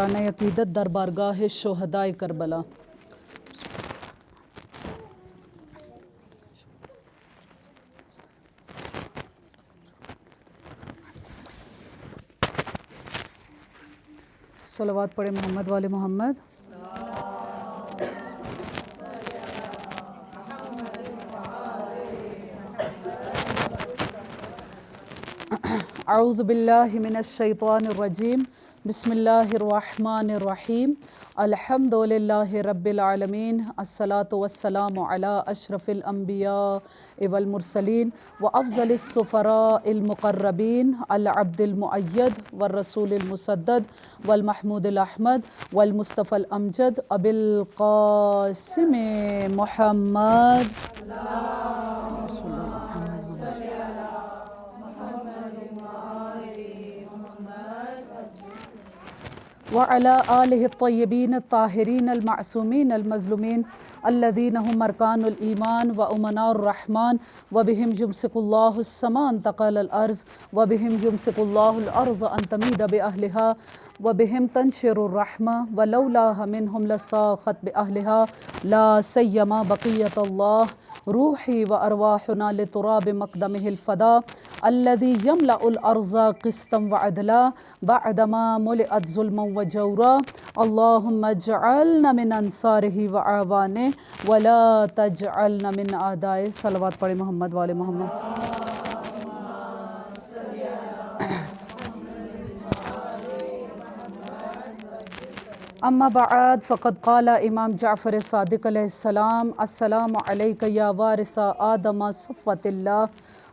عقیدت در بارگاہ شہدائے کربلا۔ صلوات پڑھے محمد والے محمد۔ اعوذ باللہ من الشیطان الرجیم، بسم اللہ الرحمن الرحیم، الحمد للہ رب العالمین، الصلاۃ والسلام علی اشرف الانبیاء والمرسلین وافضل السفراء المقربین، العبد المؤید والرسول المسدد والمحمود الاحمد والمصطفى الامجد ابی القاسم محمد وعلى آلہ الطیبین الطاہرین المعصومین المظلومین الذین هم ارکان الایمان وامناء الرحمن وبہم یمسک اللہ السماء ان تقال الارض وبہم یمسک اللہ الارض ان تمید باہلها وبہم تنشر الرحمہ ولولاہ منہم لساخت باہلها لا سیما بقیت اللہ روحی وارواحنا لتراب مقدمہ الفدا الذي يملأ الارض قسطا وعدلا بعدما ملئت ظلما وجورا اللهم اجعلنا من انصاره وعوانه ولا تجعلنا من اعدائه۔ صلوات پڑھے محمد والے محمد۔ اما بعد فقد قال امام جعفر صادق علیہ السلام: السلام علیک یا وارث آدم صفوۃ اللہ،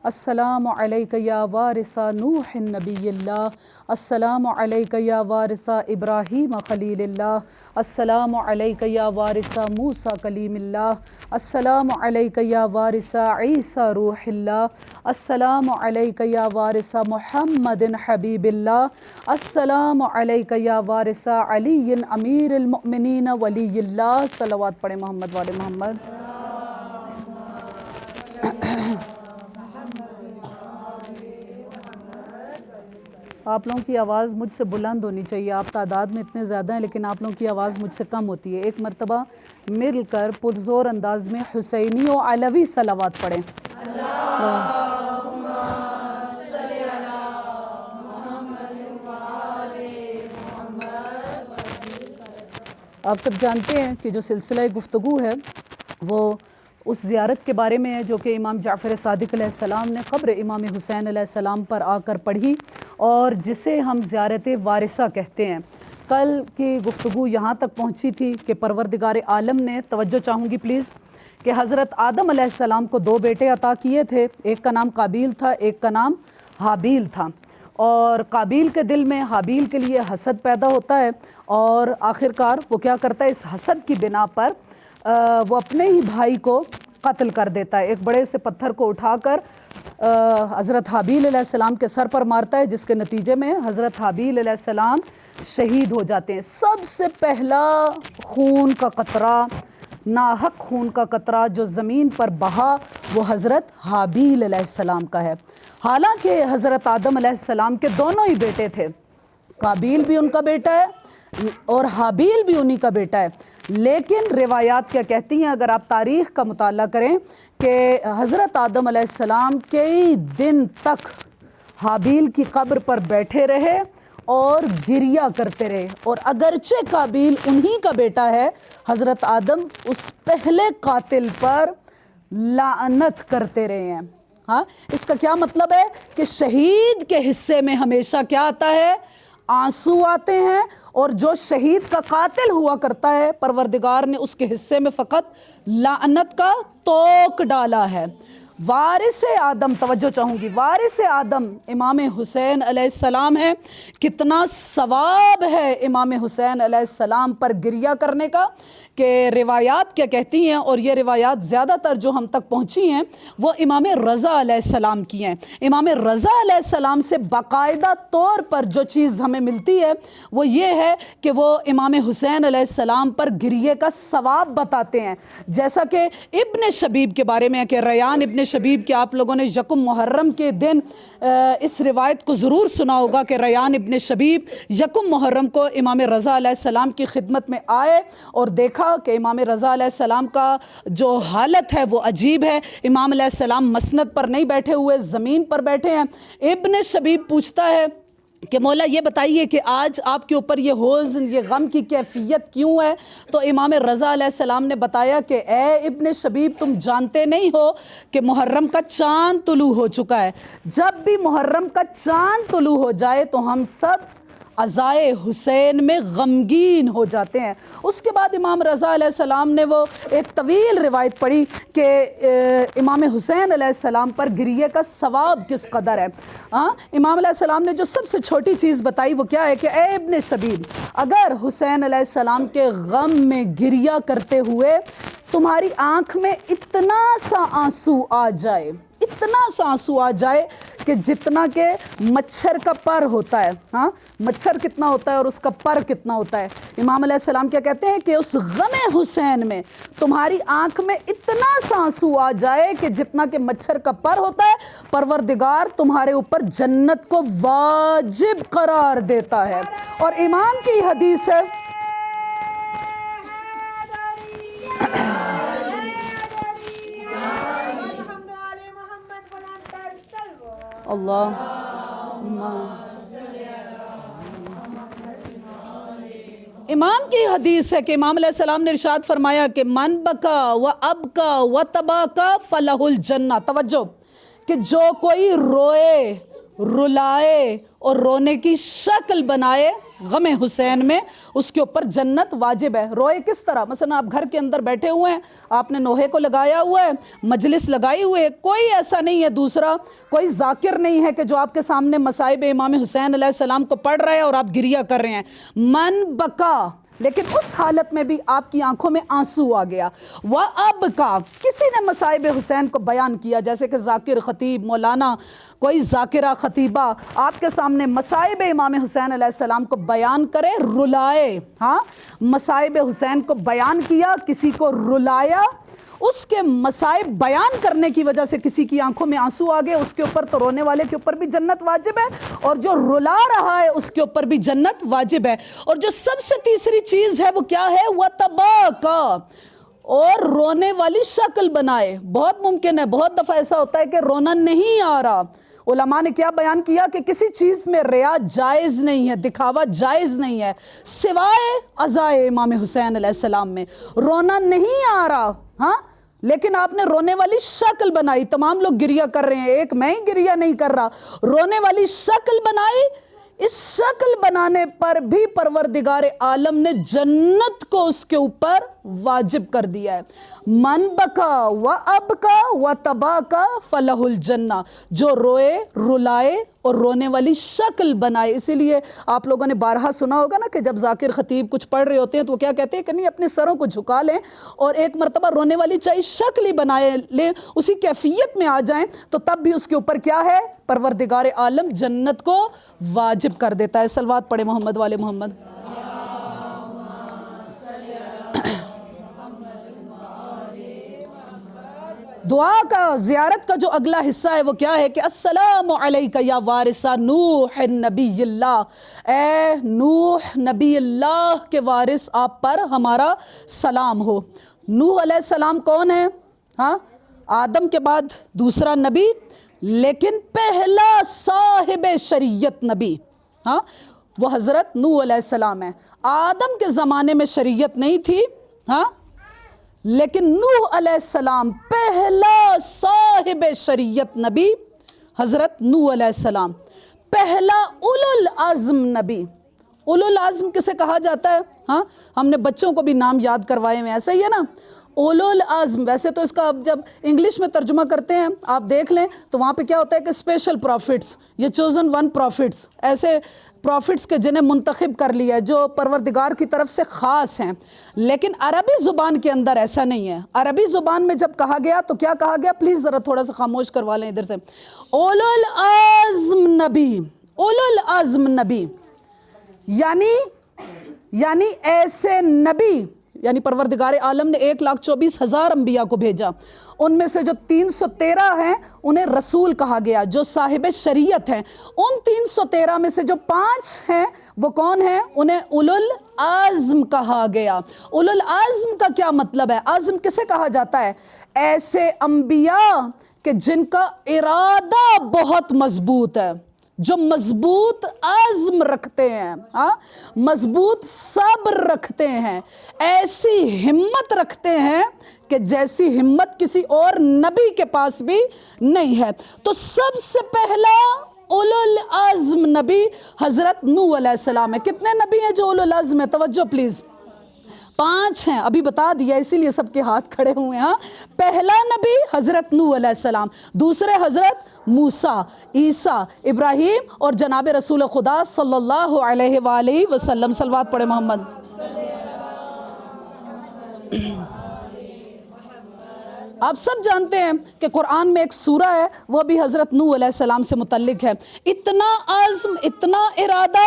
السلام علیک یا وارث نوح نبی اللہ، السلام علیک یا وارث ابراہیم خلیل اللہ، السلام علیک یا وارث موسیٰ کلیم اللہ، السلام علیک یا وارث عیسیٰ روح اللہ، السلام علیک یا وارث محمد حبیب اللہ، السلام علیک یا وارث علی امیر المؤمنین ولی اللہ۔ صلوات پڑھے محمد والے محمد۔ آپ لوگوں کی آواز مجھ سے بلند ہونی چاہیے، آپ تعداد میں اتنے زیادہ ہیں لیکن آپ لوگوں کی آواز مجھ سے کم ہوتی ہے۔ ایک مرتبہ مل کر پرزور انداز میں حسینی و علوی صلوات پڑھیں۔ آپ سب جانتے ہیں کہ جو سلسلہ گفتگو ہے وہ اس زیارت کے بارے میں ہے جو کہ امام جعفر صادق علیہ السلام نے قبر امام حسین علیہ السلام پر آ کر پڑھی اور جسے ہم زیارت وارثہ کہتے ہیں۔ کل کی گفتگو یہاں تک پہنچی تھی کہ پروردگار عالم نے، توجہ چاہوں گی پلیز، کہ حضرت آدم علیہ السلام کو دو بیٹے عطا کیے تھے، ایک کا نام قابیل تھا، ایک کا نام حابیل تھا، اور قابیل کے دل میں حابیل کے لیے حسد پیدا ہوتا ہے اور آخرکار وہ کیا کرتا ہے، اس حسد کی بنا پر وہ اپنے ہی بھائی کو قتل کر دیتا ہے۔ ایک بڑے سے پتھر کو اٹھا کر حضرت حابیل علیہ السلام کے سر پر مارتا ہے، جس کے نتیجے میں حضرت حابیل علیہ السلام شہید ہو جاتے ہیں۔ سب سے پہلا خون کا قطرہ، ناحق خون کا قطرہ جو زمین پر بہا وہ حضرت حابیل علیہ السلام کا ہے۔ حالانکہ حضرت آدم علیہ السلام کے دونوں ہی بیٹے تھے، قابیل بھی ان کا بیٹا ہے اور حابیل بھی انہی کا بیٹا ہے، لیکن روایات کیا کہتی ہیں، اگر آپ تاریخ کا مطالعہ کریں، کہ حضرت آدم علیہ السلام کئی دن تک حابیل کی قبر پر بیٹھے رہے اور گریہ کرتے رہے، اور اگرچہ قابیل انہی کا بیٹا ہے، حضرت آدم اس پہلے قاتل پر لعنت کرتے رہے ہیں۔ ہاں، اس کا کیا مطلب ہے کہ شہید کے حصے میں ہمیشہ کیا آتا ہے، آنسو آتے ہیں، اور جو شہید کا قاتل ہوا کرتا ہے پروردگار نے اس کے حصے میں فقط لعنت کا توق ڈالا ہے۔ وارث آدم، توجہ چاہوں گی، وارث آدم امام حسین علیہ السلام ہے۔ کتنا ثواب ہے امام حسین علیہ السلام پر گریہ کرنے کا، کہ روایات کیا کہتی ہیں، اور یہ روایات زیادہ تر جو ہم تک پہنچی ہیں وہ امام رضا علیہ السلام کی ہیں۔ امام رضا علیہ السلام سے باقاعدہ طور پر جو چیز ہمیں ملتی ہے وہ یہ ہے کہ وہ امام حسین علیہ السلام پر گریہ کا ثواب بتاتے ہیں، جیسا کہ ابن شبیب کے بارے میں ہے کہ ریان ابن شبیب کہ آپ لوگوں نے یکم محرم کے دن اس روایت کو ضرور سنا ہوگا کہ ریان ابن شبیب یکم محرم کو امام رضا علیہ السلام کی خدمت میں آئے اور دیکھا کہ امام رضا علیہ السلام کا جو حالت ہے وہ عجیب ہے. امام علیہ السلام مسند پر نہیں بیٹھے ہوئے، زمین پر بیٹھے ہیں. ابن شبیب پوچھتا ہے کہ مولا یہ بتائیے کہ آج آپ کے اوپر یہ حزن، یہ غم کی کیفیت کیوں ہے؟ تو امام رضا علیہ السلام نے بتایا کہ اے ابن شبیب، تم جانتے نہیں ہو کہ محرم کا چاند طلوع ہو چکا ہے. جب بھی محرم کا چاند طلوع ہو جائے تو ہم سب عزائے حسین میں غمگین ہو جاتے ہیں. اس کے بعد امام رضا علیہ السلام نے وہ ایک طویل روایت پڑھی کہ امام حسین علیہ السلام پر گریے کا ثواب کس قدر ہے. امام علیہ السلام نے جو سب سے چھوٹی چیز بتائی وہ کیا ہے کہ اے ابن شبیب، اگر حسین علیہ السلام کے غم میں گریہ کرتے ہوئے تمہاری آنکھ میں اتنا سا آنسو آ جائے، اتنا سا آنسو آ جائے کہ جتنا کہ مچھر کا پر ہوتا ہے. مچھر کتنا ہوتا ہے اور اس کا پر کتنا ہوتا ہے. امام علیہ السلام کیا کہتے ہیں کہ اس غم حسین میں تمہاری آنکھ میں اتنا سا آنسو آ جائے کہ جتنا کہ مچھر کا پر ہوتا ہے، پروردگار تمہارے اوپر جنت کو واجب قرار دیتا ہے. اور امام کی حدیث ہے، اللہ امام کی حدیث ہے کہ امام علیہ السلام نے ارشاد فرمایا کہ من بکا و ابکا و تباکا فلہ الجنہ. توجہ کہ جو کوئی روئے، رلائے اور رونے کی شکل بنائے غم حسین میں، اس کے اوپر جنت واجب ہے. روئے کس طرح؟ مثلا آپ گھر کے اندر بیٹھے ہوئے ہیں، آپ نے نوحے کو لگایا ہوا ہے، مجلس لگائی ہوئی ہے، کوئی ایسا نہیں ہے دوسرا، کوئی ذاکر نہیں ہے کہ جو آپ کے سامنے مصائب امام حسین علیہ السلام کو پڑھ رہا ہے اور آپ گریہ کر رہے ہیں. من بکا، لیکن اس حالت میں بھی آپ کی آنکھوں میں آنسو آ گیا. وَأَبْكَى، کسی نے مصائب حسین کو بیان کیا، جیسے کہ ذاکر خطیب، مولانا، کوئی ذاکرہ خطیبہ آپ کے سامنے مصائب امام حسین علیہ السلام کو بیان کرے، رلائے، مصائب حسین کو بیان کیا، کسی کو رلایا، اس کے مصائب بیان کرنے کی وجہ سے کسی کی آنکھوں میں آنسو آ گئے، اس کے اوپر تو رونے والے کے اوپر بھی جنت واجب ہے، اور جو رلا رہا ہے اس کے اوپر بھی جنت واجب ہے. اور جو سب سے تیسری چیز ہے وہ کیا ہے؟ وَتَبَاكَى، اور رونے والی شکل بنائے. بہت ممکن ہے، بہت دفعہ ایسا ہوتا ہے کہ رونا نہیں آ رہا. علماء نے کیا بیان کیا کہ کسی چیز میں ریا جائز نہیں ہے، دکھاوا جائز نہیں ہے، سوائے عزائے امام حسین علیہ السلام میں. رونا نہیں آ رہا، لیکن آپ نے رونے والی شکل بنائی. تمام لوگ گریہ کر رہے ہیں، ایک میں ہی گریہ نہیں کر رہا، رونے والی شکل بنائی. اس شکل بنانے پر بھی پروردگار عالم نے جنت کو اس کے اوپر واجب کر دیا ہے. من بکا و ابکا و تباکا فلہ الجنہ، جو روئے، رلائے اور رونے والی شکل بنائے. اسی لیے آپ لوگوں نے بارہا سنا ہوگا نا کہ جب ذاکر خطیب کچھ پڑھ رہے ہوتے ہیں تو وہ کیا کہتے ہیں کہ نہیں، اپنے سروں کو جھکا لیں اور ایک مرتبہ رونے والی چاہے شکل ہی بنائے لیں، اسی کیفیت میں آ جائیں، تو تب بھی اس کے اوپر کیا ہے؟ پروردگار عالم جنت کو واجب کر دیتا ہے. صلوات پڑھے محمد والے محمد. دعا کا، زیارت کا جو اگلا حصہ ہے وہ کیا ہے کہ السلام علیکہ یا وارثہ نوح نبی اللہ، اے نوح نبی اللہ کے وارث، آپ پر ہمارا سلام ہو. نوح علیہ السلام کون ہے؟ آدم کے بعد دوسرا نبی، لیکن پہلا صاحب شریعت نبی وہ حضرت نوح علیہ السلام ہے. آدم کے زمانے میں شریعت نہیں تھی، لیکن نوح علیہ السلام پہلا صاحب شریعت نبی حضرت نوح علیہ السلام، پہلا اولو العزم نبی. اولو العزم کسے کہا جاتا ہے؟ ہم نے بچوں کو بھی نام یاد کروائے ہیں، ایسا ہی ہے نا، اولو العزم. ویسے تو اس کا اب جب انگلش میں ترجمہ کرتے ہیں آپ دیکھ لیں تو وہاں پہ کیا ہوتا ہے کہ اسپیشل پروفٹس، یہ چوزن ون پروفٹس، ایسے پروفٹس کے جنہیں منتخب کر لیا ہے جو پروردگار کی طرف سے خاص ہیں. لیکن عربی زبان کے اندر ایسا نہیں ہے. عربی زبان میں جب کہا گیا تو کیا کہا گیا؟ پلیز ذرا تھوڑا سا خاموش کروا لیں ادھر سے. اولو العزم نبی، اولو العزم نبی یعنی ایسے نبی یعنی پروردگار عالم نے 1,24,000 انبیاء کو بھیجا، ان میں سے جو 313 ہیں انہیں رسول کہا گیا جو صاحب شریعت ہیں، ان 313 میں سے جو 5 ہیں وہ کون ہیں؟ انہیں اولو العزم کہا گیا۔ اولو العزم کا کیا مطلب ہے؟ عزم کسے کہا جاتا ہے؟ ایسے انبیاء کہ جن کا ارادہ بہت مضبوط ہے، جو مضبوط عزم رکھتے ہیں، مضبوط صبر رکھتے ہیں، ایسی ہمت رکھتے ہیں کہ جیسی ہمت کسی اور نبی کے پاس بھی نہیں ہے۔ تو سب سے پہلا اولو العزم نبی حضرت نوح علیہ السلام ہے۔ کتنے نبی ہیں جو اولو العزم ہیں؟ توجہ پلیز، 5 ہیں، ابھی بتا دیا اسی لیے سب کے ہاتھ کھڑے ہوئے ہیں۔ پہلا نبی حضرت نوح علیہ السلام، دوسرے حضرت موسیٰ، عیسیٰ، ابراہیم اور جناب رسول خدا صلی اللہ علیہ وآلہ وسلم۔ صلوات پڑھے محمد۔ آپ سب جانتے ہیں کہ قرآن میں ایک سورہ ہے وہ بھی حضرت نوح علیہ السلام سے متعلق ہے۔ اتنا عزم، اتنا ارادہ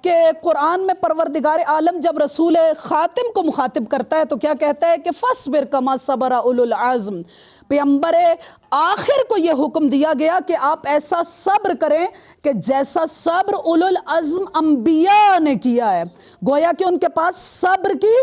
کہ قرآن میں پروردگار عالم جب رسول خاتم کو مخاطب کرتا ہے تو کیا کہتا ہے کہ فَاصْبِرْ كَمَا صَبَرَ اولو العزم۔ پیغمبر آخر کو یہ حکم دیا گیا کہ آپ ایسا صبر کریں کہ جیسا صبر اولو العزم انبیاء نے کیا ہے، گویا کہ ان کے پاس صبر کی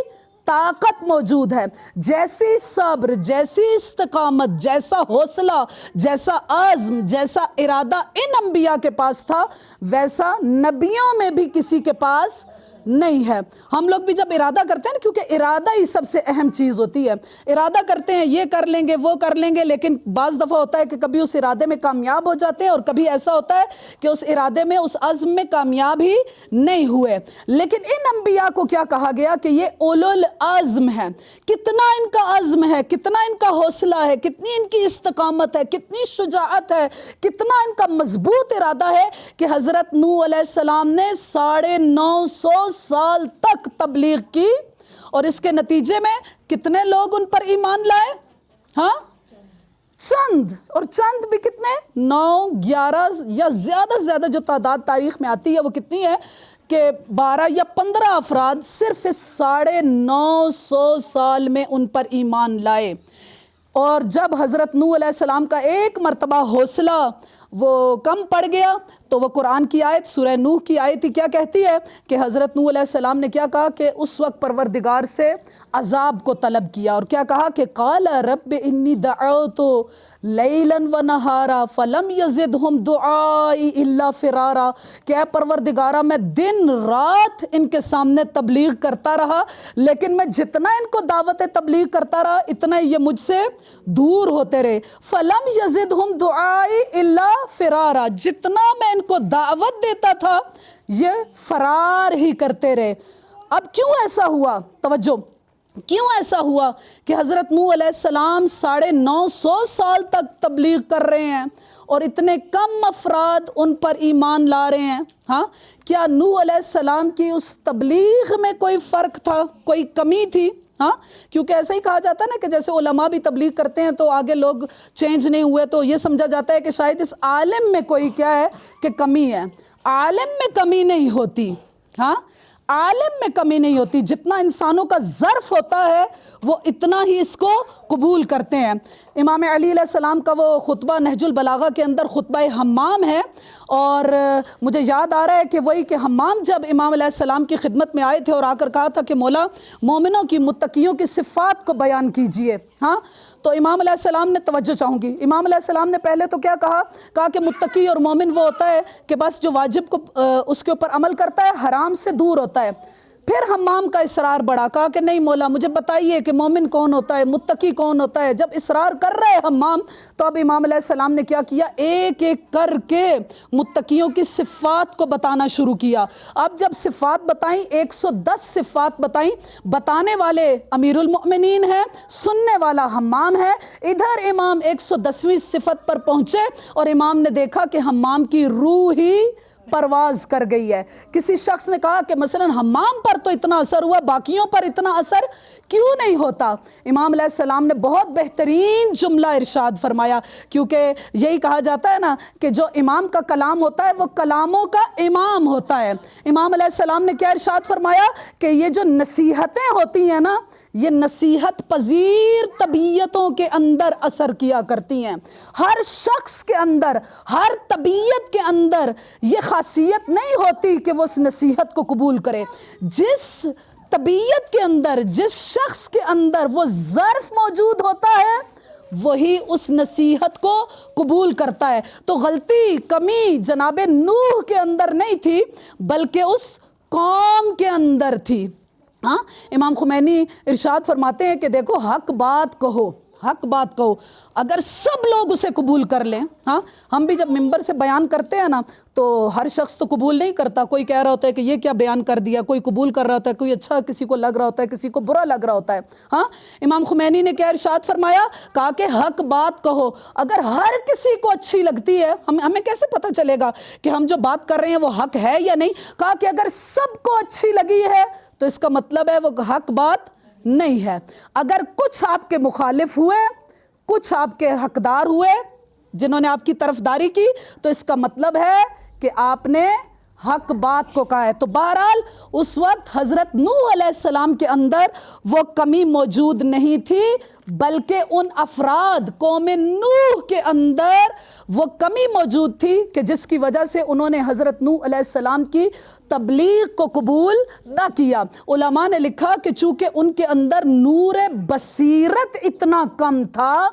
طاقت موجود ہے۔ جیسی صبر، جیسی استقامت، جیسا حوصلہ، جیسا عزم، جیسا ارادہ ان انبیاء کے پاس تھا ویسا نبیوں میں بھی کسی کے پاس نہیں ہے۔ ہم لوگ بھی جب ارادہ کرتے ہیں نا، کیونکہ ارادہ ہی سب سے اہم چیز ہوتی ہے، ارادہ کرتے ہیں یہ کر لیں گے وہ کر لیں گے، لیکن بعض دفعہ ہوتا ہے کہ کبھی اس ارادے میں کامیاب ہو جاتے ہیں اور کبھی ایسا ہوتا ہے کہ اس ارادے میں، اس عزم میں کامیاب ہی نہیں ہوئے۔ لیکن ان انبیاء کو کیا کہا گیا کہ یہ اولو العزم ہے۔ کتنا ان کا عزم ہے، کتنا ان کا حوصلہ ہے، کتنی ان کی استقامت ہے، کتنی شجاعت ہے، کتنا ان کا مضبوط ارادہ ہے کہ حضرت نوح علیہ السلام نے 950 سال تک تبلیغ کی، اور اس کے نتیجے میں کتنے لوگ ان پر ایمان لائے؟ چند، اور چند بھی کتنے؟ 9، 11 یا زیادہ سے زیادہ جو تعداد تاریخ میں آتی ہے وہ کتنی ہے کہ 12 یا 15 افراد صرف اس 950 سال میں ان پر ایمان لائے۔ اور جب حضرت نوح علیہ السلام کا ایک مرتبہ حوصلہ وہ کم پڑ گیا تو وہ قرآن کی آیت، سورہ نوح کی آیت ہی کیا کہتی ہے کہ حضرت نوح علیہ السلام نے کیا کہا کہ اس وقت پروردگار سے عذاب کو طلب کیا، اور کیا کہا کہ قال رب انی دعوت لیلا ونہارا فلم یزدہم دعائی الا فرارا، کہ اے پروردگارہ میں دن رات ان کے سامنے تبلیغ کرتا رہا، لیکن میں جتنا ان کو دعوت تبلیغ کرتا رہا اتنا یہ مجھ سے دور ہوتے رہے۔ فلم یزدہم دعائی الا فرارا، جتنا میں ان کو دعوت دیتا تھا یہ فرار ہی کرتے رہے۔ اب کیوں ایسا ہوا؟ توجہ، کیوں ایسا ہوا کہ حضرت نوح علیہ السلام 950 سال تک تبلیغ کر رہے ہیں اور اتنے کم افراد ان پر ایمان لا رہے ہیں؟ کیا نوح علیہ السلام کی اس تبلیغ میں کوئی فرق تھا، کوئی کمی تھی؟ کیونکہ ایسا ہی کہا جاتا ہے نا کہ جیسے علماء بھی تبلیغ کرتے ہیں تو آگے لوگ چینج نہیں ہوئے تو یہ سمجھا جاتا ہے کہ شاید اس عالم میں کوئی کیا ہے کہ کمی ہے۔ عالم میں کمی نہیں ہوتی، عالم میں کمی نہیں ہوتی، جتنا انسانوں کا ظرف ہوتا ہے وہ اتنا ہی اس کو قبول کرتے ہیں۔ امام علی علیہ السلام کا وہ خطبہ نہج البلاغہ کے اندر خطبہ حمام ہے، اور مجھے یاد آ رہا ہے کہ وہی کہ حمام جب امام علیہ السلام کی خدمت میں آئے تھے اور آ کر کہا تھا کہ مولا مومنوں کی، متقیوں کی صفات کو بیان کیجئے، تو امام علیہ السلام نے، توجہ چاہوں گی، امام علیہ السلام نے پہلے تو کیا کہا کہ متقی اور مومن وہ ہوتا ہے کہ بس جو واجب کو اس کے اوپر عمل کرتا ہے، حرام سے دور ہوتا ہے۔ پھر حمام کا اصرار بڑھا، کہا کہ نہیں مولا مجھے بتائیے کہ مومن کون ہوتا ہے، متقی کون ہوتا ہے۔ جب اصرار کر رہے حمام تو اب امام علیہ السلام نے کیا کیا، ایک ایک کر کے متقیوں کی صفات کو بتانا شروع کیا۔ اب جب صفات بتائیں، 110 صفات بتائیں، بتانے والے امیر المؤمنین ہیں، سننے والا حمام ہے۔ ادھر امام 110ویں صفت پر پہنچے اور امام نے دیکھا کہ حمام کی روح ہی پرواز کر گئی ہے۔ کسی شخص نے کہا کہ مثلاً حمام پر تو اتنا اثر ہوا، باقیوں پر اتنا اثر کیوں نہیں ہوتا؟ امام علیہ السلام نے بہت بہترین جملہ ارشاد فرمایا، کیونکہ یہی کہا جاتا ہے نا کہ جو امام کا کلام ہوتا ہے وہ کلاموں کا امام ہوتا ہے۔ امام علیہ السلام نے کیا ارشاد فرمایا کہ یہ جو نصیحتیں ہوتی ہیں نا، یہ نصیحت پذیر طبیعتوں کے اندر اثر کیا کرتی ہیں۔ ہر شخص کے اندر، ہر طبیعت کے اندر یہ خاصیت نہیں ہوتی کہ وہ اس نصیحت کو قبول کرے۔ جس طبیعت کے اندر، جس شخص کے اندر وہ ظرف موجود ہوتا ہے، وہی اس نصیحت کو قبول کرتا ہے۔ تو غلطی، کمی جناب نوح کے اندر نہیں تھی، بلکہ اس قوم کے اندر تھی۔ ہاں، امام خمینی ارشاد فرماتے ہیں کہ دیکھو، حق بات کہو، حق بات کہو، اگر سب لوگ اسے قبول کر لیں۔ ہاں، ہم بھی جب ممبر سے بیان کرتے ہیں نا تو ہر شخص تو قبول نہیں کرتا، کوئی کہہ رہا ہوتا ہے کہ یہ کیا بیان کر دیا، کوئی قبول کر رہا ہوتا ہے، کوئی اچھا کسی کو لگ رہا ہوتا ہے، کسی کو برا لگ رہا ہوتا ہے۔ ہاں، امام خمینی نے کیا ارشاد فرمایا؟ کہا کہ حق بات کہو، اگر ہر کسی کو اچھی لگتی ہے، ہمیں کیسے پتہ چلے گا کہ ہم جو بات کر رہے ہیں وہ حق ہے یا نہیں؟ کہا کہ اگر سب کو اچھی لگی ہے تو اس کا مطلب ہے وہ حق بات نہیں ہے۔ اگر کچھ آپ کے مخالف ہوئے، کچھ آپ کے حقدار ہوئے جنہوں نے آپ کی طرفداری کی، تو اس کا مطلب ہے کہ آپ نے حق بات کو کہا ہے۔ تو بہرحال اس وقت حضرت نوح علیہ السلام کے اندر وہ کمی موجود نہیں تھی، بلکہ ان افراد قوم نوح کے اندر وہ کمی موجود تھی کہ جس کی وجہ سے انہوں نے حضرت نوح علیہ السلام کی تبلیغ کو قبول نہ کیا۔ علماء نے لکھا کہ چونکہ ان کے اندر نور بصیرت اتنا کم تھا،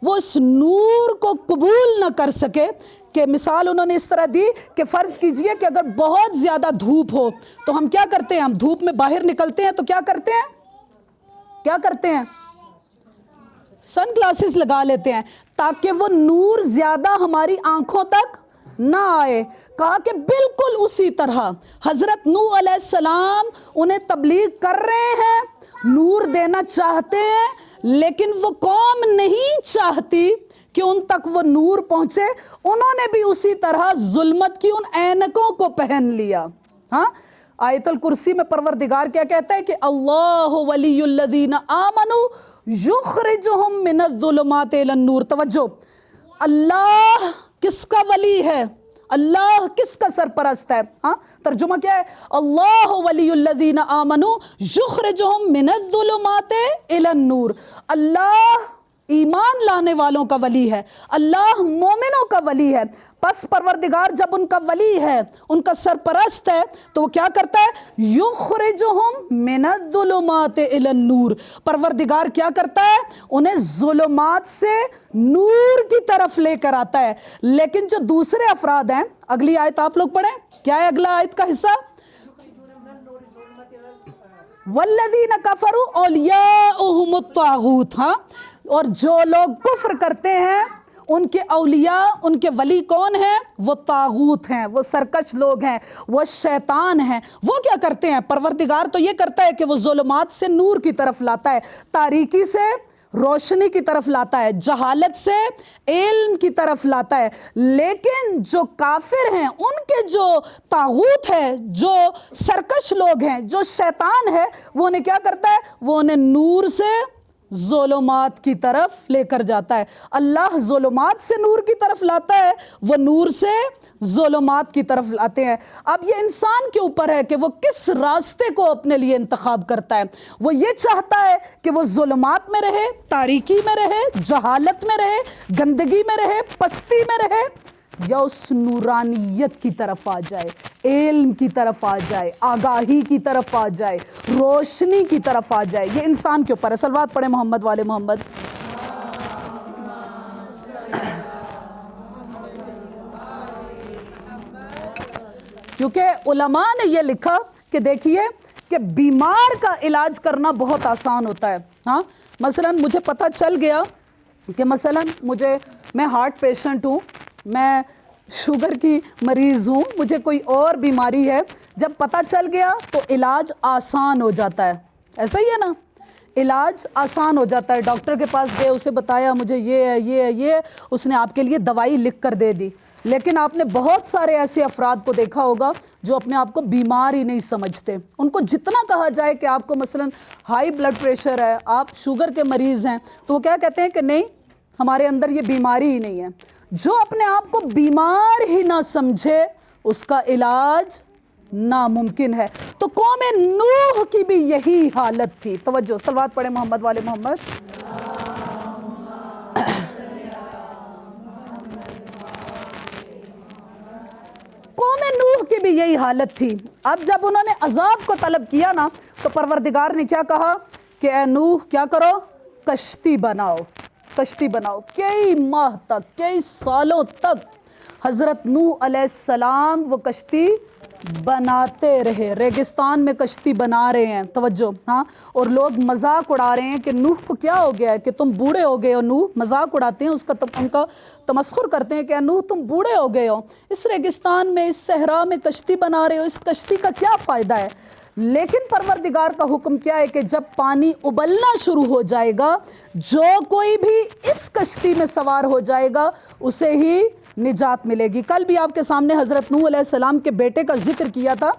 وہ اس نور کو قبول نہ کر سکے۔ کہ مثال انہوں نے اس طرح دی کہ فرض کیجئے کہ اگر بہت زیادہ دھوپ ہو تو ہم کیا کرتے ہیں؟ ہم دھوپ میں باہر نکلتے ہیں تو کیا کرتے ہیں؟ کیا کرتے ہیں؟ سن گلاسز لگا لیتے ہیں تاکہ وہ نور زیادہ ہماری آنکھوں تک نہ آئے۔ کہا کہ بالکل اسی طرح حضرت نوح علیہ السلام انہیں تبلیغ کر رہے ہیں، نور دینا چاہتے ہیں، لیکن وہ قوم نہیں چاہتی کہ ان تک وہ نور پہنچے۔ انہوں نے بھی اسی طرح ظلمت کی ان اینکوں کو پہن لیا۔ ہاں، آیت الکرسی میں پروردگار کیا کہتا ہے کہ اللہ ولی الذین آمنوا یخرجہم من الظلمات الی النور۔ توجہ، اللہ کس کا ولی ہے؟ اللہ کس کا سرپرست ہے؟ ہاں، ترجمہ کیا ہے؟ اللہ ولی الذین آمنوا یخرجہم من الظلمات الی النور۔ اللہ ایمان لانے والوں کا ولی ہے، اللہ مومنوں کا ولی ہے۔ پس پروردگار جب ان کا ولی ہے، ان کا سرپرست ہے، تو وہ کیا کرتا ہے؟ یخرجہم من الظلمات الی النور۔ پروردگار کیا کرتا ہے؟ انہیں ظلمات سے نور کی طرف لے کر آتا ہے۔ لیکن جو دوسرے افراد ہیں، اگلی آیت آپ لوگ پڑھیں، کیا ہے اگلا آیت کا حصہ؟ والذین کفروا اولیاؤہم الطاغوت۔ ہاں، اور جو لوگ کفر کرتے ہیں ان کے اولیاء، ان کے ولی کون ہیں؟ وہ طاغوت ہیں، وہ سرکش لوگ ہیں، وہ شیطان ہیں۔ وہ کیا کرتے ہیں؟ پروردگار تو یہ کرتا ہے کہ وہ ظلمات سے نور کی طرف لاتا ہے، تاریکی سے روشنی کی طرف لاتا ہے، جہالت سے علم کی طرف لاتا ہے۔ لیکن جو کافر ہیں، ان کے جو طاغوت ہے، جو سرکش لوگ ہیں، جو شیطان ہے، وہ انہیں کیا کرتا ہے؟ وہ انہیں نور سے ظلمات کی طرف لے کر جاتا ہے۔ اللہ ظلمات سے نور کی طرف لاتا ہے، وہ نور سے ظلمات کی طرف لاتے ہیں۔ اب یہ انسان کے اوپر ہے کہ وہ کس راستے کو اپنے لیے انتخاب کرتا ہے۔ وہ یہ چاہتا ہے کہ وہ ظلمات میں رہے، تاریکی میں رہے، جہالت میں رہے، گندگی میں رہے، پستی میں رہے، یا اس نورانیت کی طرف آ جائے، علم کی طرف آ جائے، آگاہی کی طرف آ جائے، روشنی کی طرف آ جائے۔ یہ انسان کے اوپر ہے۔ صلوات پڑھیں محمد والے محمد۔ کیونکہ علماء نے یہ لکھا کہ دیکھیے کہ بیمار کا علاج کرنا بہت آسان ہوتا ہے۔ ہاں، مثلا مجھے پتہ چل گیا کہ مثلا میں ہارٹ پیشنٹ ہوں، میں شوگر کی مریض ہوں، مجھے کوئی اور بیماری ہے، جب پتہ چل گیا تو علاج آسان ہو جاتا ہے۔ ایسا ہی ہے نا، علاج آسان ہو جاتا ہے. ڈاکٹر کے پاس گئے, اسے بتایا مجھے یہ ہے یہ ہے یہ, اس نے آپ کے لیے دوائی لکھ کر دے دی. لیکن آپ نے بہت سارے ایسے افراد کو دیکھا ہوگا جو اپنے آپ کو بیمار ہی نہیں سمجھتے. ان کو جتنا کہا جائے کہ آپ کو مثلا ہائی بلڈ پریشر ہے, آپ شوگر کے مریض ہیں, تو وہ کیا کہتے ہیں کہ نہیں, ہمارے اندر یہ بیماری ہی نہیں ہے. جو اپنے آپ کو بیمار ہی نہ سمجھے اس کا علاج ناممکن ہے. تو قوم نوح کی بھی یہی حالت تھی. توجہ, صلوات پڑھیں محمد والے محمد. قوم نوح کی بھی یہی حالت تھی. اب جب انہوں نے عذاب کو طلب کیا نا, تو پروردگار نے کیا کہا کہ اے نوح کیا کرو, کشتی بناؤ, کشتی بناؤ. کئی ماہ تک, کئی سالوں تک حضرت نوح علیہ السلام وہ کشتی بناتے رہے. ریگستان میں کشتی بنا رہے ہیں, توجہ ہاں, اور لوگ مذاق اڑا رہے ہیں کہ نوح کو کیا ہو گیا ہے کہ تم بوڑھے ہو گئے ہو. نوح مذاق اڑاتے ہیں, ان کا تمسخر کرتے ہیں کہ نوح تم بوڑھے ہو گئے ہو, اس ریگستان میں, اس صحرا میں کشتی بنا رہے ہو, اس کشتی کا کیا فائدہ ہے. لیکن پروردگار کا حکم کیا ہے کہ جب پانی ابلنا شروع ہو جائے گا, جو کوئی بھی اس کشتی میں سوار ہو جائے گا اسے ہی نجات ملے گی. کل بھی آپ کے سامنے حضرت نوح علیہ السلام کے بیٹے کا ذکر کیا تھا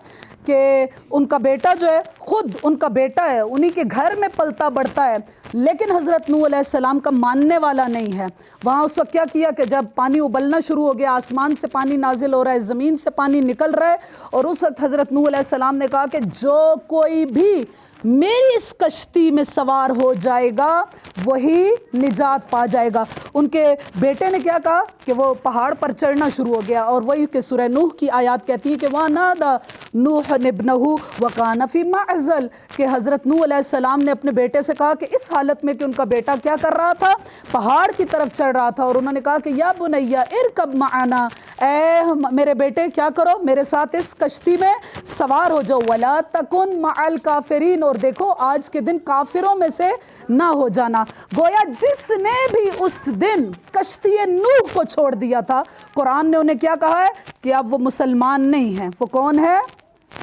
کہ ان کا بیٹا جو ہے, خود ان کا بیٹا ہے, انہی کے گھر میں پلتا بڑھتا ہے, لیکن حضرت نوح علیہ السلام کا ماننے والا نہیں ہے. وہاں اس وقت کیا کیا کہ جب پانی ابلنا شروع ہو گیا, آسمان سے پانی نازل ہو رہا ہے, زمین سے پانی نکل رہا ہے, اور اس وقت حضرت نوح علیہ السلام نے کہا کہ جو کوئی بھی میری اس کشتی میں سوار ہو جائے گا وہی نجات پا جائے گا. ان کے بیٹے نے کیا کہا کہ وہ پہاڑ پر چڑھنا شروع ہو گیا, اور وہی کہ سورہ نوح کی آیات کہتی ہیں کہ وَنَادَى نُوحٌ ابْنَهُ وَكَانَ فِي مَعْزَلٍ, کہ حضرت نوح علیہ السلام نے اپنے بیٹے سے کہا کہ اس حالت میں کہ ان کا بیٹا کیا کر رہا تھا, پہاڑ کی طرف چڑھ رہا تھا, اور انہوں نے کہا کہ یا بنی ارکب معنا, اے میرے بیٹے کیا کرو, میرے ساتھ اس کشتی میں سوار ہو جاؤ, وَلَا تَكُنْ مَعَ الْكَافِرِينَ, اور دیکھو آج کے دن کافروں میں سے نہ ہو جانا. گویا جس نے بھی اس دن کشتی نوح کو چھوڑ دیا تھا, قرآن نے انہیں کیا کہا ہے کہ اب وہ مسلمان نہیں ہیں, وہ کون ہے,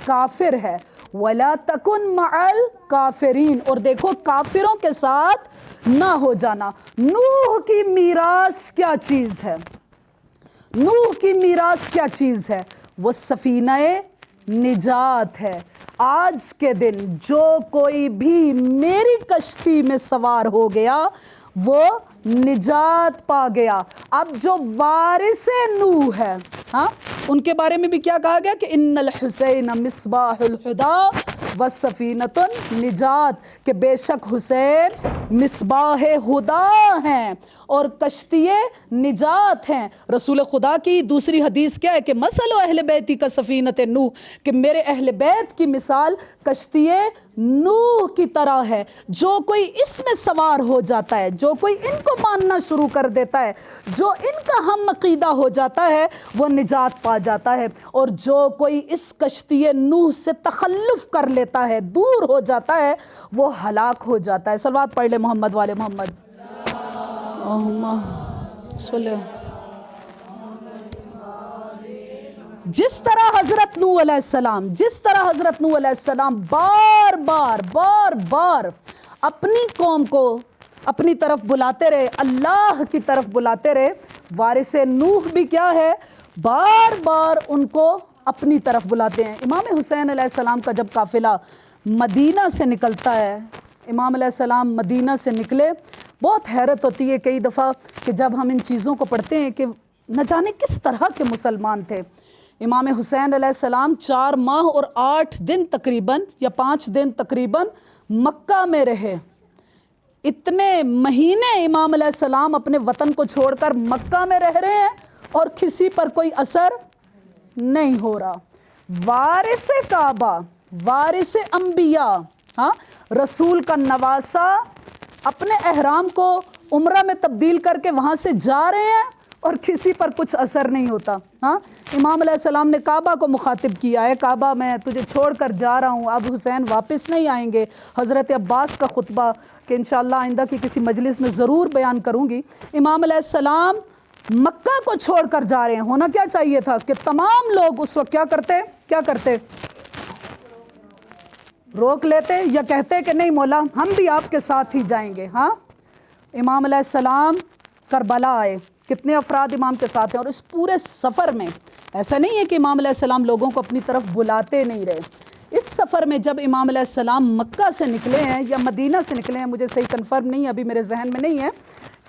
کافر ہے. وَلَا تَكُنْ مَعَ الْكَافِرِينَ, اور دیکھو کافروں کے ساتھ نہ ہو جانا. نوح کی میراث کیا چیز ہے, نوح کی میراث کیا چیز ہے, وہ سفینہ نجات ہے. آج کے دن جو کوئی بھی میری کشتی میں سوار ہو گیا وہ نجات پا گیا. اب جو وارث نوح ہے, ہاں, ان کے بارے میں بھی کیا کہا گیا کہ ان الحسین مصباح الہدی والسفینۃ النجات, کہ بے شک حسین مصباح ہدا ہیں اور کشتی نجات ہیں. رسول خدا کی دوسری حدیث کیا ہے کہ مثل اہل بیتی کا سفینۃ نوح, کہ میرے اہل بیت کی مثال کشتی نوح کی طرح ہے. جو کوئی اس میں سوار ہو جاتا ہے, جو کوئی ان کو ماننا شروع کر دیتا ہے, جو ان کا ہم عقیدہ ہو جاتا ہے, وہ نجات پا جاتا ہے. اور جو کوئی اس کشتی نوح سے تخلف کر لیتا ہے, دور ہو جاتا ہے, وہ ہلاک ہو جاتا ہے. صلوات پڑھ لے محمد والے محمد. اللہم صلی. جس طرح حضرت نوح علیہ السلام, جس طرح حضرت نوح علیہ السلام بار بار اپنی قوم کو اپنی طرف بلاتے رہے, اللہ کی طرف بلاتے رہے, وارث نوح بھی کیا ہے, بار بار ان کو اپنی طرف بلاتے ہیں. امام حسین علیہ السلام کا جب قافلہ مدینہ سے نکلتا ہے, امام علیہ السلام مدینہ سے نکلے, بہت حیرت ہوتی ہے کئی دفعہ کہ جب ہم ان چیزوں کو پڑھتے ہیں کہ نہ جانے کس طرح کے مسلمان تھے. امام حسین علیہ السلام 4 ماہ اور 8 دن تقریباً یا 5 دن تقریباً مکہ میں رہے. اتنے مہینے امام علیہ السلام اپنے وطن کو چھوڑ کر مکہ میں رہ رہے ہیں اور کسی پر کوئی اثر نہیں ہو رہا. وارث کعبہ, وارث انبیاء, ہاں, رسول کا نواسہ, اپنے احرام کو عمرہ میں تبدیل کر کے وہاں سے جا رہے ہیں اور کسی پر کچھ اثر نہیں ہوتا. ہاں, امام علیہ السلام نے کعبہ کو مخاطب کیا ہے, کعبہ میں تجھے چھوڑ کر جا رہا ہوں, اب حسین واپس نہیں آئیں گے. حضرت عباس کا خطبہ کہ انشاءاللہ آئندہ کی کسی مجلس میں ضرور بیان کروں گی. امام علیہ السلام مکہ کو چھوڑ کر جا رہے ہیں. ہونا کیا چاہیے تھا کہ تمام لوگ اس وقت کیا کرتے, روک لیتے یا کہتے کہ نہیں مولا ہم بھی آپ کے ساتھ ہی جائیں گے. ہاں امام علیہ السلام کربلا آئے, کتنے افراد امام کے ساتھ ہیں, اور اس پورے سفر میں ایسا نہیں ہے کہ امام علیہ السلام لوگوں کو اپنی طرف بلاتے نہیں رہے. اس سفر میں جب امام علیہ السلام مکہ سے نکلے ہیں یا مدینہ سے نکلے ہیں, مجھے صحیح کنفرم نہیں ہے, ابھی میرے ذہن میں نہیں ہے,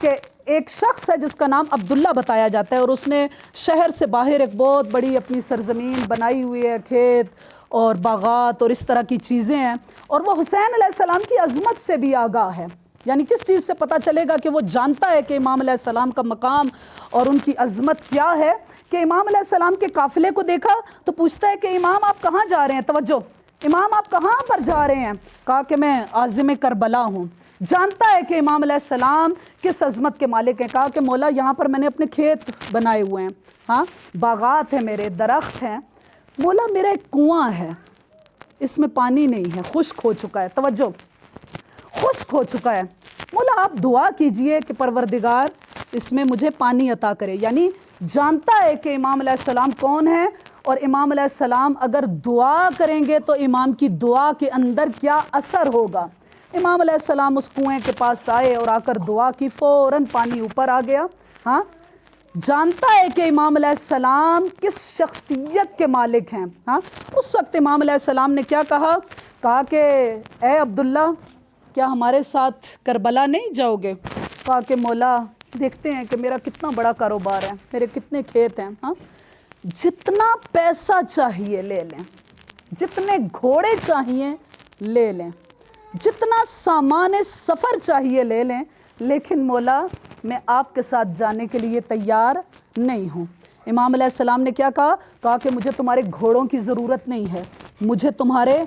کہ ایک شخص ہے جس کا نام عبداللہ بتایا جاتا ہے, اور اس نے شہر سے باہر ایک بہت بڑی اپنی سرزمین بنائی ہوئی ہے, کھیت اور باغات اور اس طرح کی چیزیں ہیں, اور وہ حسین علیہ السلام کی عظمت سے بھی آگاہ ہے. یعنی کس چیز سے پتہ چلے گا کہ وہ جانتا ہے کہ امام علیہ السلام کا مقام اور ان کی عظمت کیا ہے, کہ امام علیہ السلام کے قافلے کو دیکھا تو پوچھتا ہے کہ امام آپ کہاں جا رہے ہیں, توجہ, امام آپ کہاں پر جا رہے ہیں, کہا کہ میں عازم کربلا ہوں. جانتا ہے کہ امام علیہ السلام کس عظمت کے مالک ہیں, کہا کہ مولا یہاں پر میں نے اپنے کھیت بنائے ہوئے ہیں, ہاں باغات ہیں, میرے درخت ہیں, مولا میرا ایک کنواں ہے, اس میں پانی نہیں ہے, خشک ہو چکا ہے, توجہ خشک ہو چکا ہے, مولا آپ دعا کیجئے کہ پروردگار اس میں مجھے پانی عطا کرے. یعنی جانتا ہے کہ امام علیہ السلام کون ہے, اور امام علیہ السلام اگر دعا کریں گے تو امام کی دعا کے اندر کیا اثر ہوگا. امام علیہ السلام اس کنویں کے پاس آئے اور آ کر دعا کی, فوراً پانی اوپر آ گیا. ہاں جانتا ہے کہ امام علیہ السلام کس شخصیت کے مالک ہیں. ہاں اس وقت امام علیہ السلام نے کیا کہا, کہا کہ اے عبداللہ کیا ہمارے ساتھ کربلا نہیں جاؤ گے. کہا کہ مولا دیکھتے ہیں کہ میرا کتنا بڑا کاروبار ہے, میرے کتنے کھیت ہیں, ہاں جتنا پیسہ چاہیے لے لیں, جتنے گھوڑے چاہیے لے لیں, جتنا سامان سفر چاہیے لے لیں, لیکن مولا میں آپ کے ساتھ جانے کے لیے تیار نہیں ہوں. امام علیہ السلام نے کیا کہا, کہا کہ مجھے تمہارے گھوڑوں کی ضرورت نہیں ہے, مجھے تمہارے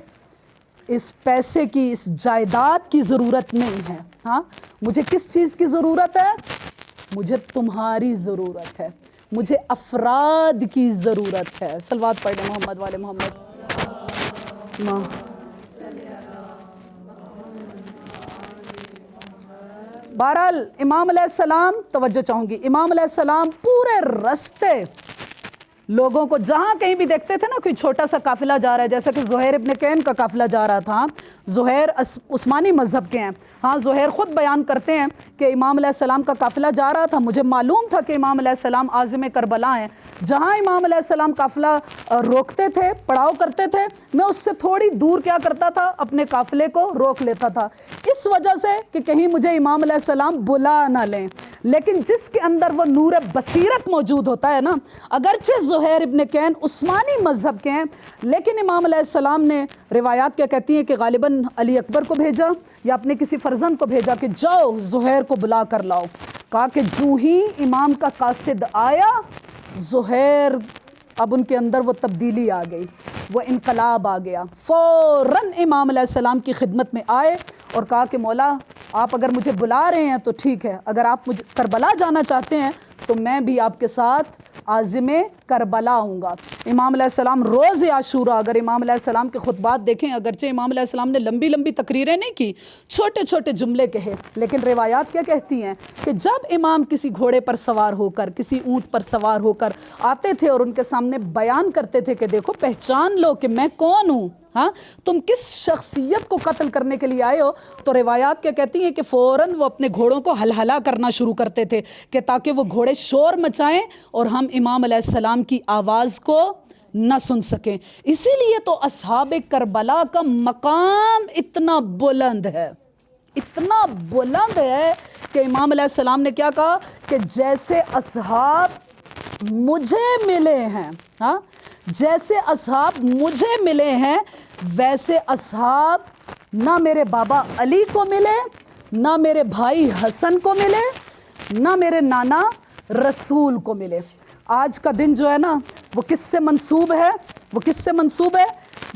اس پیسے کی, اس جائیداد کی ضرورت نہیں ہے. ہاں مجھے کس چیز کی ضرورت ہے, مجھے تمہاری ضرورت ہے, مجھے افراد کی ضرورت ہے. صلوات پڑھ محمد والے محمد. بہرحال امام علیہ السلام, توجہ چاہوں گی, امام علیہ السلام پورے رستے لوگوں کو جہاں کہیں بھی دیکھتے تھے نا کوئی چھوٹا سا قافلہ جا رہا ہے, جیسا کہ زہیر ابن کین کا قافلہ جا رہا تھا. زہیر عثمانی مذہب کے ہیں. ہاں زہیر خود بیان کرتے ہیں کہ امام علیہ السلام کا قافلہ جا رہا تھا, مجھے معلوم تھا کہ امام علیہ السلام عازم کربلا ہیں. جہاں امام علیہ السلام قافلہ روکتے تھے, پڑاؤ کرتے تھے, میں اس سے تھوڑی دور کیا کرتا تھا, اپنے قافلے کو روک لیتا تھا, اس وجہ سے کہ کہیں مجھے امام علیہ السلام بلا نہ لیں. لیکن جس کے اندر وہ نور بصیرت موجود ہوتا ہے نا, اگرچہ زہیر ابن کین عثمانی مذہب کے ہیں, لیکن امام علیہ السلام نے, روایات کیا کہتی ہیں کہ غالباً علی اکبر کو بھیجا یا اپنے کسی فرزند کو بھیجا کہ جاؤ زہیر کو بلا کر لاؤ. کہا کہ جو ہی امام کا قاصد آیا, زہیر اب ان کے اندر وہ تبدیلی آ گئی, وہ انقلاب آ گیا. فوراً امام علیہ السلام کی خدمت میں آئے اور کہا کہ مولا آپ اگر مجھے بلا رہے ہیں تو ٹھیک ہے, اگر آپ مجھے کربلا جانا چاہتے ہیں تو میں بھی آپ کے ساتھ عازم کربلا ہوں گا. امام علیہ السلام روز عاشورہ, اگر امام علیہ السلام کے خطبات دیکھیں, اگرچہ امام علیہ السلام نے لمبی لمبی تقریریں نہیں کی, چھوٹے چھوٹے جملے کہے, لیکن روایات کیا کہتی ہیں کہ جب امام کسی گھوڑے پر سوار ہو کر, کسی اونٹ پر سوار ہو کر آتے تھے اور ان کے سامنے بیان کرتے تھے کہ دیکھو پہچان لو کہ میں کون ہوں, ہاں تم کس شخصیت کو قتل کرنے کے لیے آئے ہو, تو روایات کیا کہتی ہیں کہ فوراً وہ اپنے گھوڑوں کو ہلہلا کرنا شروع کرتے تھے کہ تاکہ وہ گھوڑے شور مچائیں اور ہم امام علیہ السلام کی آواز کو نہ سن سکیں. اسی لیے تو اصحاب کربلا کا مقام اتنا بلند ہے, اتنا بلند ہے کہ امام علیہ السلام نے کیا کہا کہ جیسے اصحاب مجھے ملے ہیں, ہاں جیسے اصحاب مجھے ملے ہیں ویسے اصحاب نہ میرے بابا علی کو ملے, نہ میرے بھائی حسن کو ملے, نہ میرے نانا رسول کو ملے. آج کا دن جو ہے نا وہ کس سے منسوب ہے, وہ کس سے منسوب ہے,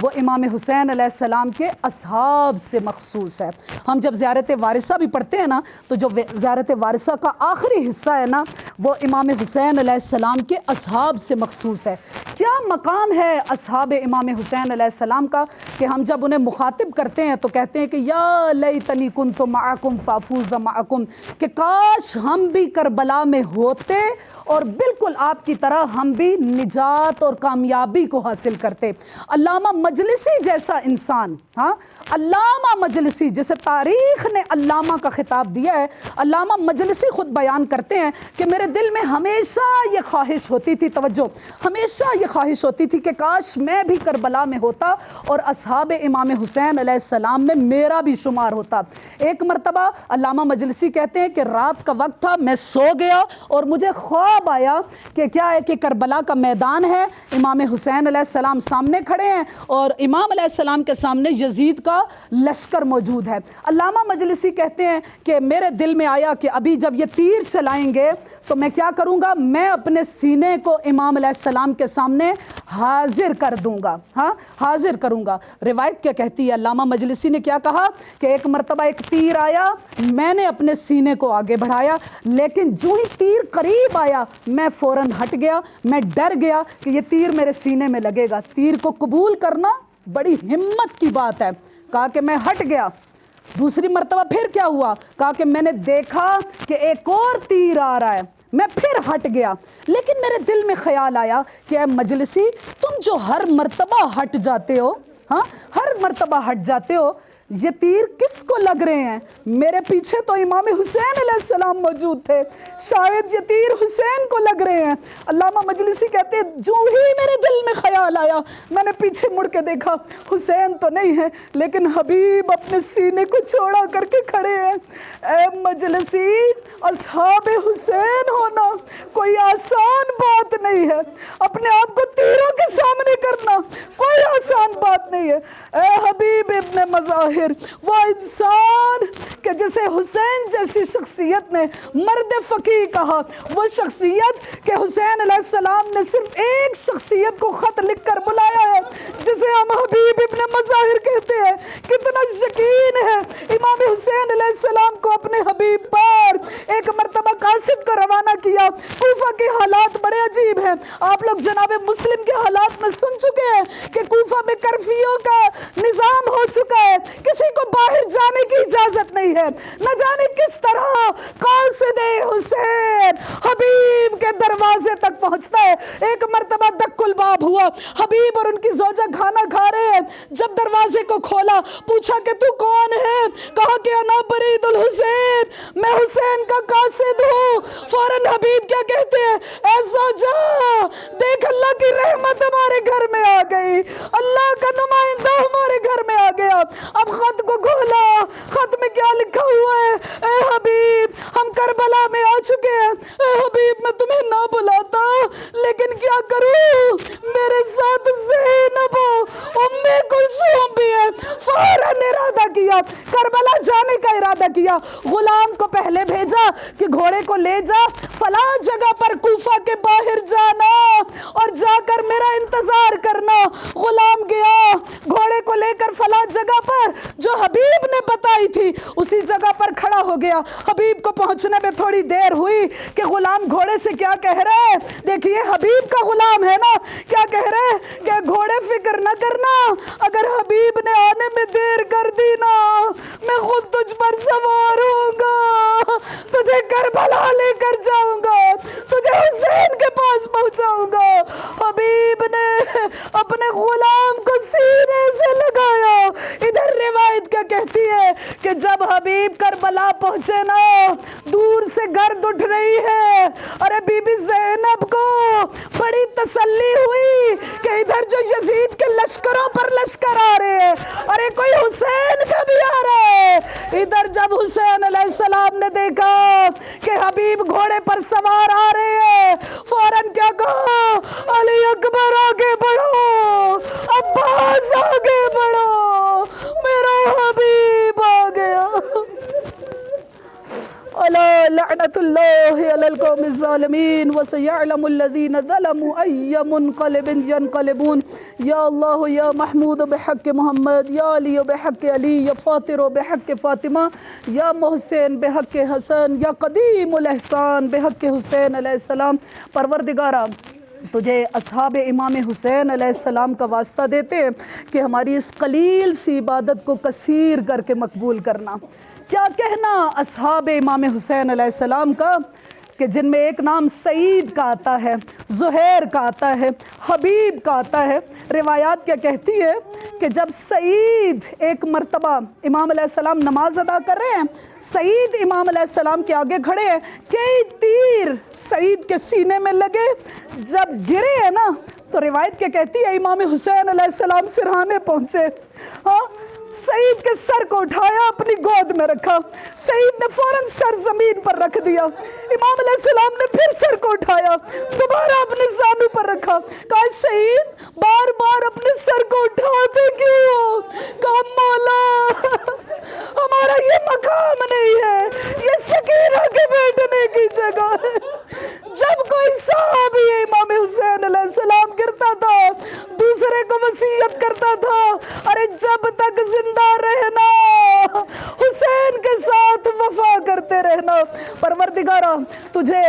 وہ امام حسین علیہ السلام کے اصحاب سے مخصوص ہے. ہم جب زیارت وارثہ بھی پڑھتے ہیں نا, تو جو زیارت وارثہ کا آخری حصہ ہے نا, وہ امام حسین علیہ السلام کے اصحاب سے مخصوص ہے. کیا مقام ہے اصحاب امام حسین علیہ السلام کا کہ ہم جب انہیں مخاطب کرتے ہیں تو کہتے ہیں کہ یا لیتنی کنت معکم فافوز معکم, کہ کاش ہم بھی کربلا میں ہوتے اور بالکل آپ کی طرح ہم بھی نجات اور کامیابی کو حاصل کرتے. علامہ مجلسی جیسا انسان، ہاں علامہ مجلسی، جسے تاریخ نے علامہ کا خطاب دیا ہے، علامہ مجلسی خود بیان کرتے ہیں کہ میرے دل میں ہمیشہ یہ خواہش ہوتی تھی، توجہ، ہمیشہ یہ خواہش ہوتی تھی کہ کاش میں بھی کربلا میں ہوتا اور اصحاب امام حسین علیہ السلام میں میرا بھی شمار ہوتا۔ ایک مرتبہ علامہ مجلسی کہتے ہیں کہ رات کا وقت تھا، میں سو گیا اور مجھے خواب آیا کہ کیا ہے کہ کربلا کا میدان ہے، امام حسین علیہ السلام سامنے کھڑے ہیں اور امام علیہ السلام کے سامنے یزید کا لشکر موجود ہے۔ علامہ مجلسی کہتے ہیں کہ میرے دل میں آیا کہ ابھی جب یہ تیر چلائیں گے تو میں کیا کروں گا، میں اپنے سینے کو امام علیہ السلام کے سامنے حاضر کر دوں گا، ہاں حاضر کروں گا۔ روایت کیا کہتی ہے، علامہ مجلسی نے کیا کہا کہ ایک مرتبہ ایک تیر آیا، میں نے اپنے سینے کو آگے بڑھایا، لیکن جو ہی تیر قریب آیا میں فوراً ہٹ گیا، میں ڈر گیا کہ یہ تیر میرے سینے میں لگے گا۔ تیر کو قبول کرنا بڑی ہمت کی بات ہے، کہا کہ میں ہٹ گیا۔ دوسری مرتبہ پھر کیا ہوا، کہا کہ میں نے دیکھا کہ ایک اور تیر آ رہا ہے، میں پھر ہٹ گیا، لیکن میرے دل میں خیال آیا کہ اے مجلسی، تم جو ہر مرتبہ ہٹ جاتے ہو، ہاں ہر مرتبہ ہٹ جاتے ہو، یہ تیر کس کو لگ رہے ہیں؟ میرے پیچھے تو امام حسین علیہ السلام موجود تھے، شاید یہ تیر حسین کو لگ رہے ہیں۔ علامہ مجلسی کہتے ہیں جو ہی میرے دل میں خیال آیا میں نے پیچھے مڑ کے دیکھا، حسین تو نہیں ہے لیکن حبیب اپنے سینے کو چوڑا کر کے کھڑے ہیں۔ اے مجلسی، اصحاب حسین ہونا کوئی آسان بات نہیں ہے، اپنے آپ کو تیروں کے سامنے کرنا کوئی آسان بات نہیں ہے۔ اے حبیب ابن مظاہر، وہ انسان کہ جسے حسین جیسی شخصیت نے مرد فقیہ کہا، وہ شخصیت کہ حسین علیہ السلام نے صرف ایک شخصیت کو خط لکھ کر بلایا ہے جسے ہم حبیب ابن مظاہر کہتے ہیں، کتنا یقین ہے امام حسین علیہ السلام کو اپنے حبیب پر۔ ایک مرتبہ قاصد کو روانہ کیا، کوفہ کے حالات بڑے عجیب ہیں، آپ لوگ جناب مسلم کے حالات میں سن چکے ہیں کہ کوفہ میں کرفیوں کا نظام ہو چکا ہے، کسی کو باہر جانے کی اجازت نہیں ہے، نہ جانے کس طرح قاصد حسین حبیب کے دروازے تک پہنچتا ہے۔ ایک مرتبہ دک الباب ہوا، حبیب اور ان کی زوجہ کھانا کھا رہے ہیں، جب دروازے کو کھولا پوچھا کہ تو کون ہے، کہا کہ انا برید الحسین، میں حسین کا قاصد ہوں۔ فوراً حبیب کیا کہتے ہیں، اے زوجہ دیکھ اللہ کی رحمت ہمارے گھر میں آ گئی، اللہ کا نمائندہ ہمارے گھر میں آ گیا۔ اب خط کو کھولا، خط میں کیا لکھا ہوا ہے، اے حبیب ہم کربلا میں آ چکے ہیں، اے حبیب میں تمہیں نہ بلاتا لیکن کیا کروں، میرے ساتھ زینب ام کلثوم بھی ہے۔ فوراً ارادہ کیا، کربلا جانے کا ارادہ کیا، غلام کو پہلے بھیجا کہ گھوڑے کو لے جا فلاں جگہ پر کوفہ کے باہر جانا اور جا کر میرا انتظار کرنا۔ غلام گیا، گھوڑے کو لے کر فلاں جگہ پر جو حبیب نے بتائی تھی اسی جگہ پر کھڑا ہو گیا۔ حبیب کو پہنچنے میں تھوڑی دیر ہوئی کہ غلام گھوڑے سے کیا کہہ رہے ہیں، دیکھیے حبیب کا غلام ہے نا، کیا کہہ رہے ہیں کہ گھوڑے فکر نہ کرنا، اگر حبیب نے آنے میں دیر کر دی نا میں خود تجھ پر سوار ہوں گا، تجھے کربلا لے کر جاؤں گا، تجھے حسین کے پاس پہنچاؤں گا۔ حبیب نے اپنے غلام کو سینے سے لگایا۔ ادھر روایت کیا کہتی ہے کہ جب حبیب کربلا پہنچے نا دور سے گرد اٹھ رہی ہے، ارے بی بی زینب کو بڑی تسلی ہوئی کہ ادھر جو یزید کے لشکروں پر لشکر آ رہے ہیں، ارے کوئی حسین کا بھی آ رہا ہے۔ ادھر جب حسین علیہ السلام نے دیکھا کہ حبیب گھوڑے پر سوار آ رہے ہیں، فوراً کیا کہا، علی اکبر آگے بڑھو، عباس آگے بڑھو، میرا حبیب آ گیا۔ الا لعنت اللہ علی القوم الظالمین وسیعلم الذین ظلموا ای منقلب ینقلبون۔ یا اللہ یا محمود بحق محمد، یا علی بحق علی، یا فاطر بحق فاطمہ، یا محسن بحق حسن، یا قدیم الاحسان بحق حسین علیہ السلام۔ پروردگارہ تجھے اصحاب امام حسین علیہ السلام کا واسطہ دیتے ہیں کہ ہماری اس قلیل سی عبادت کو کثیر کر کے مقبول کرنا۔ کیا کہنا اصحاب امام حسین علیہ السلام کا کہ جن میں ایک نام سعید کا آتا ہے، زہیر کا آتا ہے، حبیب کا آتا ہے۔ روایات کیا کہتی ہے کہ جب سعید ایک مرتبہ امام علیہ السلام نماز ادا کر رہے ہیں، سعید امام علیہ السلام کے آگے کھڑے ہیں، کئی تیر سعید کے سینے میں لگے، جب گرے ہیں نا تو روایت کیا کہتی ہے امام حسین علیہ السلام سرہانے پہنچے، ہاں سعید کے سر کو اٹھایا، اپنی گود میں رکھا، سعید نے فوراً سر زمین پر رکھ دیا، امام علیہ السلام نے پھر سر کو اٹھایا، دوبارہ اپنے زانو پر رکھا، کہا سعید بار بار اپنے سر کو اٹھاتے کیوں؟ کہا مولا ہمارا یہ مقام نہیں ہے، یہ سکینہ کے بیٹھنے کی جگہ ہے۔ جب کوئی صحابی امام حسین علیہ السلام گرتا تھا دوسرے کو وصیت کرتا تھا، ارے جب تک زندہ رہنا حسین کے ساتھ وفا کرتے رہنا۔ پروردگارا تجھے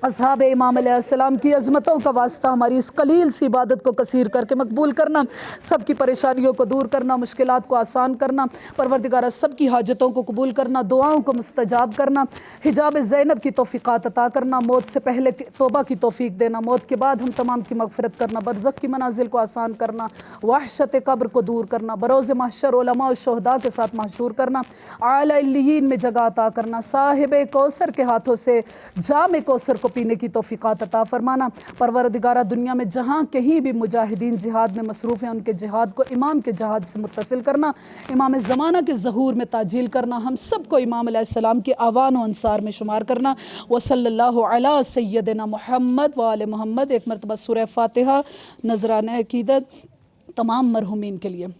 اصحاب امام علیہ السلام کی عظمتوں کا واسطہ ہماری اس قلیل سی عبادت کو کثیر کر کے مقبول کرنا، سب کی پریشانیوں کو دور کرنا، مشکلات کو آسان کرنا، پروردگارہ سب کی حاجتوں کو قبول کرنا، دعاؤں کو مستجاب کرنا، حجاب زینب کی توفیقات عطا کرنا، موت سے پہلے توبہ کی توفیق دینا، موت کے بعد ہم تمام کی مغفرت کرنا، برزخ کی منازل کو آسان کرنا، وحشت قبر کو دور کرنا، بروز محشر علماء و شہداء کے ساتھ محشور کرنا، اعلی علیین میں جگہ عطا کرنا، صاحب کوثر کے ہاتھوں سے جام کوثر کو پینے کی توفیقات عطا فرمانا۔ پروردگارہ دنیا میں جہاں کہیں بھی مجاہدین جہاد میں مصروف ہیں ان کے جہاد کو امام کے جہاد سے متصل کرنا، امام زمانہ کے ظہور میں تعجیل کرنا، ہم سب کو امام علیہ السلام کے آوان و انصار میں شمار کرنا۔ وصلی اللہ علی سیدنا محمد و آل محمد۔ ایک مرتبہ سورہ فاتحہ نذرانہ عقیدت تمام مرحومین کے لیے۔